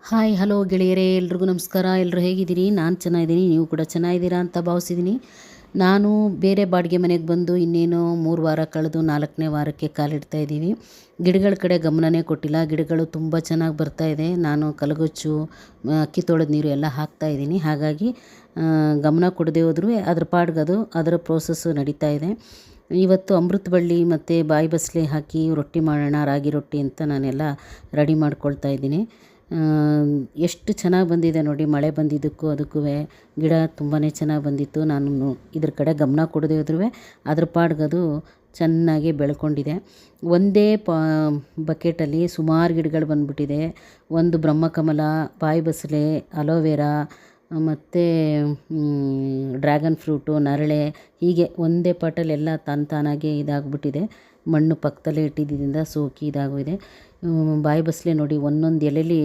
Hi hello ಗೆಳೆಯರೇ, ಎಲ್ರಿಗೂ ನಮಸ್ಕಾರ. ಎಲ್ಲರೂ ಹೇಗಿದ್ದೀರಿ? ನಾನು ಚೆನ್ನಾಗಿದ್ದೀನಿ, ನೀವು ಕೂಡ ಚೆನ್ನಾಗಿದ್ದೀರಾ ಅಂತ ಭಾವಿಸಿದ್ದೀನಿ. ನಾನು ಬೇರೆ ಬಾಡಿಗೆ ಮನೆಗೆ ಬಂದು ಇನ್ನೇನು 3 ವಾರ ಕಳೆದು 4ನೇ ವಾರಕ್ಕೆ ಕಾಲಿಡ್ತಾ ಇದ್ದೀವಿ. ಗಿಡಗಳ ಕಡೆ ಗಮನನೇ ಕೊಟ್ಟಿಲ್ಲ. ಗಿಡಗಳು ತುಂಬ ಚೆನ್ನಾಗಿ ಬರ್ತಾಯಿದೆ. ನಾನು ಕಲಗೊಚ್ಚು, ಅಕ್ಕಿ ತೊಳೆದ ನೀರು ಎಲ್ಲ ಹಾಕ್ತಾಯಿದ್ದೀನಿ. ಹಾಗಾಗಿ ಗಮನ ಕೊಡದೆ ಹೋದ್ರೂ ಅದ್ರ ಪಾಡ್ಗದು ಅದರ ಪ್ರೋಸೆಸ್ಸು ನಡೀತಾ ಇದೆ. ಇವತ್ತು ಅಮೃತ ಬಳ್ಳಿ ಮತ್ತು ಬಾಯಿ ಬಸಳೆ ಹಾಕಿ ರೊಟ್ಟಿ ಮಾಡೋಣ, ರಾಗಿ ರೊಟ್ಟಿ ಅಂತ ನಾನೆಲ್ಲ ರೆಡಿ ಮಾಡ್ಕೊಳ್ತಾ ಇದ್ದೀನಿ. ಎಷ್ಟು ಚೆನ್ನಾಗಿ ಬಂದಿದೆ ನೋಡಿ. ಮಳೆ ಬಂದಿದ್ದಕ್ಕೂ ಅದಕ್ಕೂ ಗಿಡ ತುಂಬಾ ಚೆನ್ನಾಗಿ ಬಂದಿತ್ತು. ನಾನು ಇದ್ರ ಕಡೆ ಗಮನ ಕೊಡದೇ ಹೋದ್ರೂ ಅದ್ರ ಪಾಡ್ಗದು ಚೆನ್ನಾಗಿ ಬೆಳ್ಕೊಂಡಿದೆ. ಒಂದೇ ಬಕೆಟಲ್ಲಿ ಸುಮಾರು ಗಿಡಗಳು ಬಂದ್ಬಿಟ್ಟಿದೆ. ಒಂದು ಬ್ರಹ್ಮಕಮಲ, ಬಾಯಿ ಬಸಳೆ, ಅಲೋವೆರಾ ಮತ್ತು ಡ್ರ್ಯಾಗನ್ ಫ್ರೂಟು, ನರಳೆ, ಹೀಗೆ ಒಂದೇ ಪಾಟಲ್ಲಿ ಎಲ್ಲ ತಾನಾಗೆ ಇದಾಗ್ಬಿಟ್ಟಿದೆ. ಮಣ್ಣು ಪಕ್ಕದಲ್ಲೇ ಇಟ್ಟಿದ್ದರಿಂದ ಸೋಕಿ ಇದಾಗೋಗಿದೆ. ಬಾಯಿ ಬಸಳೆ ನೋಡಿ, ಒಂದೊಂದು ಎಲೆಲಿ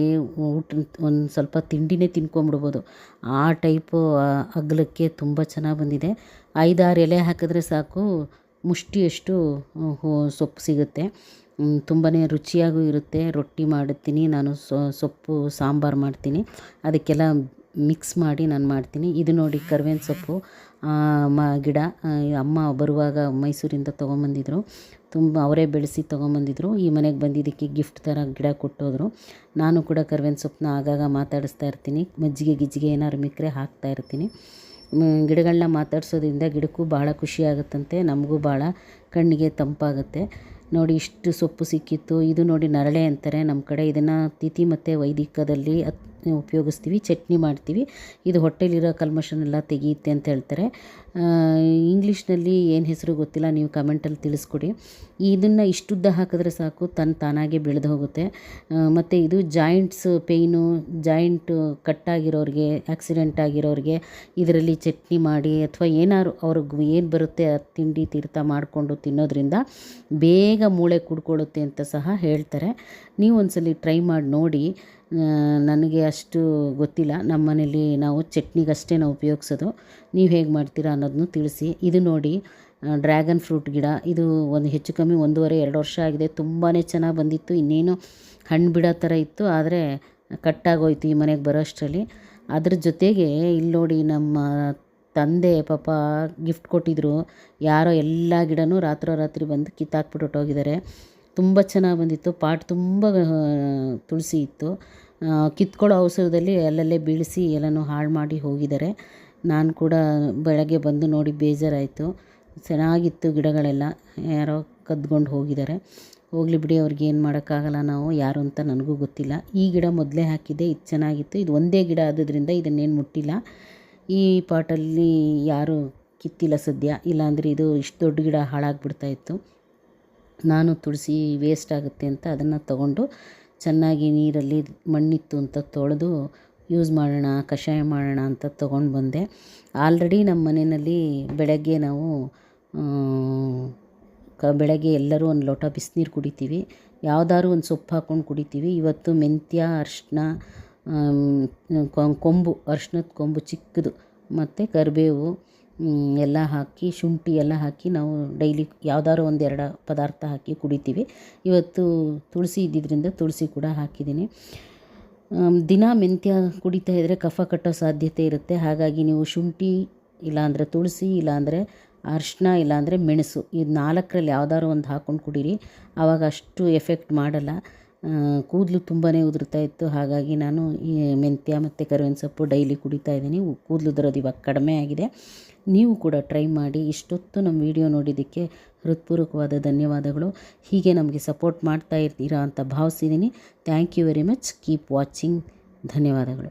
ಒಂದು ಸ್ವಲ್ಪ ತಿಂಡಿನೇ ತಿನ್ಕೊಂಬಿಡ್ಬೋದು. ಆ ಟೈಪು ಅಗಲಕ್ಕೆ ತುಂಬ ಚೆನ್ನಾಗಿ ಬಂದಿದೆ. 5-6 ಎಲೆ ಹಾಕಿದ್ರೆ ಸಾಕು, ಮುಷ್ಟಿಯಷ್ಟು ಸೊಪ್ಪು ಸಿಗುತ್ತೆ. ತುಂಬಾ ರುಚಿಯಾಗೂ ಇರುತ್ತೆ. ರೊಟ್ಟಿ ಮಾಡುತ್ತೀನಿ ನಾನು, ಸೊಪ್ಪು ಸಾಂಬಾರು ಮಾಡ್ತೀನಿ, ಅದಕ್ಕೆಲ್ಲ ಮಿಕ್ಸ್ ಮಾಡಿ ನಾನು ಮಾಡ್ತೀನಿ. ಇದು ನೋಡಿ ಕರ್ಬೇವಿನ ಸೊಪ್ಪು ಗಿಡ ಅಮ್ಮ ಬರುವಾಗ ಮೈಸೂರಿಂದ ತೊಗೊಂಬಂದಿದ್ರು. ಅವರೇ ಬೆಳೆಸಿ ತೊಗೊಂಬಂದಿದ್ರು. ಈ ಮನೆಗೆ ಬಂದಿದ್ದಕ್ಕೆ ಗಿಫ್ಟ್ ಥರ ಗಿಡ ಕೊಟ್ಟೋದ್ರು. ನಾನು ಕೂಡ ಕರ್ಬೇವಿನ ಸೊಪ್ಪನ್ನ ಆಗಾಗ ಮಾತಾಡಿಸ್ತಾ ಇರ್ತೀನಿ. ಮಜ್ಜಿಗೆ ಗಿಜ್ಜಿಗೆ ಏನಾದ್ರು ಮಿಕ್ಕರೆ ಹಾಕ್ತಾ ಇರ್ತೀನಿ. ಗಿಡಗಳನ್ನ ಮಾತಾಡ್ಸೋದ್ರಿಂದ ಗಿಡಕ್ಕೂ ಭಾಳ ಖುಷಿಯಾಗುತ್ತಂತೆ, ನಮಗೂ ಭಾಳ ಕಣ್ಣಿಗೆ ತಂಪಾಗುತ್ತೆ. ನೋಡಿ ಇಷ್ಟು ಸೊಪ್ಪು ಸಿಕ್ಕಿತ್ತು. ಇದು ನೋಡಿ ನರಳೆ ಅಂತಾರೆ ನಮ್ಮ ಕಡೆ. ಇದನ್ನು ತಿಥಿ ಮತ್ತು ವೈದಿಕದಲ್ಲಿ ಉಪಯೋಗಿಸ್ತೀವಿ, ಚಟ್ನಿ ಮಾಡ್ತೀವಿ. ಇದು ಹೊಟ್ಟೆಲಿರೋ ಕಲ್ಮಶನೆಲ್ಲ ತೆಗೆಯುತ್ತೆ ಅಂತ ಹೇಳ್ತಾರೆ. ಇಂಗ್ಲೀಷ್ನಲ್ಲಿ ಏನು ಹೆಸರು ಗೊತ್ತಿಲ್ಲ, ನೀವು ಕಮೆಂಟಲ್ಲಿ ತಿಳಿಸ್ಕೊಡಿ. ಇದನ್ನು ಇಷ್ಟುದ್ದ ಹಾಕಿದ್ರೆ ಸಾಕು, ತಾನಾಗೆ ಬೆಳೆದು ಹೋಗುತ್ತೆ. ಮತ್ತು ಇದು ಜಾಯಿಂಟ್ಸ್ ಪೇಯ್ನು, ಜಾಯಿಂಟು ಕಟ್ಟಾಗಿರೋರಿಗೆ, ಆಕ್ಸಿಡೆಂಟ್ ಆಗಿರೋರಿಗೆ ಇದರಲ್ಲಿ ಚಟ್ನಿ ಮಾಡಿ ಅಥವಾ ಏನಾದ್ರು ಅವ್ರಿಗೆ ಏನು ಬರುತ್ತೆ ಅದು ತಿಂಡಿ ತೀರ್ಥ ಮಾಡಿಕೊಂಡು ತಿನ್ನೋದ್ರಿಂದ ಬೇಗ ಮೂಳೆ ಕೂಡ್ಕೊಳ್ಳುತ್ತೆ ಅಂತ ಸಹ ಹೇಳ್ತಾರೆ. ನೀವು ಒಂದ್ಸಲಿ ಟ್ರೈ ಮಾಡಿ ನೋಡಿ. ನನಗೆ ಅಷ್ಟು ಗೊತ್ತಿಲ್ಲ. ನಮ್ಮ ಮನೇಲಿ ನಾವು ಚಟ್ನಿಗಷ್ಟೇ ನಾವು ಉಪಯೋಗಿಸೋದು. ನೀವು ಹೇಗೆ ಮಾಡ್ತೀರಾ ಅನ್ನೋದನ್ನು ತಿಳಿಸಿ. ಇದು ನೋಡಿ ಡ್ರ್ಯಾಗನ್ ಫ್ರೂಟ್ ಗಿಡ. ಇದು ಒಂದು ಹೆಚ್ಚು ಕಮ್ಮಿ 1.5-2 ವರ್ಷ ಆಗಿದೆ. ತುಂಬಾ ಚೆನ್ನಾಗಿ ಬಂದಿತ್ತು. ಇನ್ನೇನು ಹಣ್ಣು ಬಿಡೋ ಥರ ಇತ್ತು, ಆದರೆ ಕಟ್ಟಾಗೋಯ್ತು ಈ ಮನೆಗೆ ಬರೋ ಅಷ್ಟರಲ್ಲಿ. ಅದ್ರ ಜೊತೆಗೆ ಇಲ್ಲಿ ನೋಡಿ, ನಮ್ಮ ತಂದೆ ಪಾಪ ಗಿಫ್ಟ್ ಕೊಟ್ಟಿದ್ರು. ಯಾರೋ ಎಲ್ಲ ಗಿಡನೂ ರಾತ್ರೋರಾತ್ರಿ ಬಂದು ಕಿತ್ತಾಕ್ಬಿಟ್ಟು ಹೊಟ್ಟೋಗಿದ್ದಾರೆ. ತುಂಬ ಚೆನ್ನಾಗಿ ಬಂದಿತ್ತು. ಪಾಟ್ ತುಂಬ ತುಳಸಿ ಇತ್ತು. ಕಿತ್ಕೊಳ್ಳೋ ಅವಸರದಲ್ಲಿ ಅಲ್ಲಲ್ಲೇ ಬೀಳಿಸಿ ಎಲ್ಲನೂ ಹಾಳು ಮಾಡಿ ಹೋಗಿದ್ದಾರೆ. ನಾನು ಕೂಡ ಬೆಳಗ್ಗೆ ಬಂದು ನೋಡಿ ಬೇಜಾರಾಯಿತು. ಚೆನ್ನಾಗಿತ್ತು ಗಿಡಗಳೆಲ್ಲ, ಯಾರೋ ಕದ್ಕೊಂಡು ಹೋಗಿದ್ದಾರೆ. ಹೋಗಲಿ ಬಿಡಿ, ಅವ್ರಿಗೆ ಏನು ಮಾಡೋಕ್ಕಾಗಲ್ಲ. ನಾವು ಯಾರು ಅಂತ ನನಗೂ ಗೊತ್ತಿಲ್ಲ. ಈ ಗಿಡ ಮೊದಲೇ ಹಾಕಿದ್ದೆ, ಇದು ಚೆನ್ನಾಗಿತ್ತು. ಇದು ಒಂದೇ ಗಿಡ ಆದ್ರಿಂದ ಇದನ್ನೇನು ಮುಟ್ಟಿಲ್ಲ. ಈ ಪಾಟಲ್ಲಿ ಯಾರೂ ಕಿತ್ತಿಲ್ಲ ಸದ್ಯ, ಇಲ್ಲಾಂದರೆ ಇದು ಇಷ್ಟು ದೊಡ್ಡ ಗಿಡ ಹಾಳಾಗಿಬಿಡ್ತಾಯಿತ್ತು. ನಾನು ತುಳಸಿ ವೇಸ್ಟ್ ಆಗುತ್ತೆ ಅಂತ ಅದನ್ನು ತಗೊಂಡು ಚೆನ್ನಾಗಿ ನೀರಲ್ಲಿ ಮಣ್ಣಿತ್ತು ಅಂತ ತೊಳೆದು ಯೂಸ್ ಮಾಡೋಣ, ಕಷಾಯ ಮಾಡೋಣ ಅಂತ ತೊಗೊಂಡು ಬಂದೆ. ಆಲ್ರೆಡಿ ನಮ್ಮ ಮನೆಯಲ್ಲಿ ಬೆಳಗ್ಗೆ ನಾವು ಬೆಳಗ್ಗೆ ಎಲ್ಲರೂ ಒಂದು ಲೋಟ ಬಿಸಿನೀರು ಕುಡಿತೀವಿ. ಯಾವುದಾದ್ರು ಒಂದು ಸೊಪ್ಪು ಹಾಕ್ಕೊಂಡು ಕುಡಿತೀವಿ. ಇವತ್ತು ಮೆಂತ್ಯ, ಅರಿಶಿನ, ಕೊಂಬು, ಅರಿಶಿನದ ಕೊಂಬು ಚಿಕ್ಕದು ಮತ್ತು ಕರಿಬೇವು ಎಲ್ಲ ಹಾಕಿ, ಶುಂಠಿ ಎಲ್ಲ ಹಾಕಿ ನಾವು ಡೈಲಿ ಯಾವುದಾದ್ರು 1-2 ಪದಾರ್ಥ ಹಾಕಿ ಕುಡಿತೀವಿ. ಇವತ್ತು ತುಳಸಿ ಇದ್ದಿದ್ದರಿಂದ ತುಳಸಿ ಕೂಡ ಹಾಕಿದ್ದೀನಿ. ದಿನ ಮೆಂತ್ಯ ಕುಡಿತಾ ಇದ್ದರೆ ಕಫ ಕಟ್ಟೋ ಸಾಧ್ಯತೆ ಇರುತ್ತೆ. ಹಾಗಾಗಿ ನೀವು ಶುಂಠಿ, ಇಲ್ಲಾಂದರೆ ತುಳಸಿ, ಇಲ್ಲಾಂದರೆ ಅರಿಶಿನ, ಇಲ್ಲಾಂದರೆ ಮೆಣಸು, ಇದು 4ರಲ್ಲಿ ಯಾವುದಾದ್ರು ಒಂದು ಹಾಕ್ಕೊಂಡು ಕುಡೀರಿ. ಆವಾಗ ಅಷ್ಟು ಎಫೆಕ್ಟ್ ಮಾಡಲ್ಲ. ಕೂದಲು ತುಂಬಾ ಉದುರ್ತಾ ಇತ್ತು. ಹಾಗಾಗಿ ನಾನು ಈ ಮೆಂತ್ಯ ಮತ್ತು ಕರಿಬೇವಿನ ಸೊಪ್ಪು ಡೈಲಿ ಕುಡಿತಾ ಇದ್ದೀನಿ. ಕೂದಲು ಉದುರೋದು ಇವಾಗ ಕಡಿಮೆ ಆಗಿದೆ. ನೀವು ಕೂಡ ಟ್ರೈ ಮಾಡಿ. ಇಷ್ಟೊತ್ತು ನಮ್ಮ ವಿಡಿಯೋ ನೋಡಿದ್ದಕ್ಕೆ ಹೃತ್ಪೂರ್ವಕವಾದ ಧನ್ಯವಾದಗಳು. ಹೀಗೆ ನಮಗೆ ಸಪೋರ್ಟ್ ಮಾಡ್ತಾ ಇರ್ತೀರಾ ಅಂತ ಭಾವಿಸಿದ್ದೀನಿ. Thank you very much. Keep watching. ಧನ್ಯವಾದಗಳು.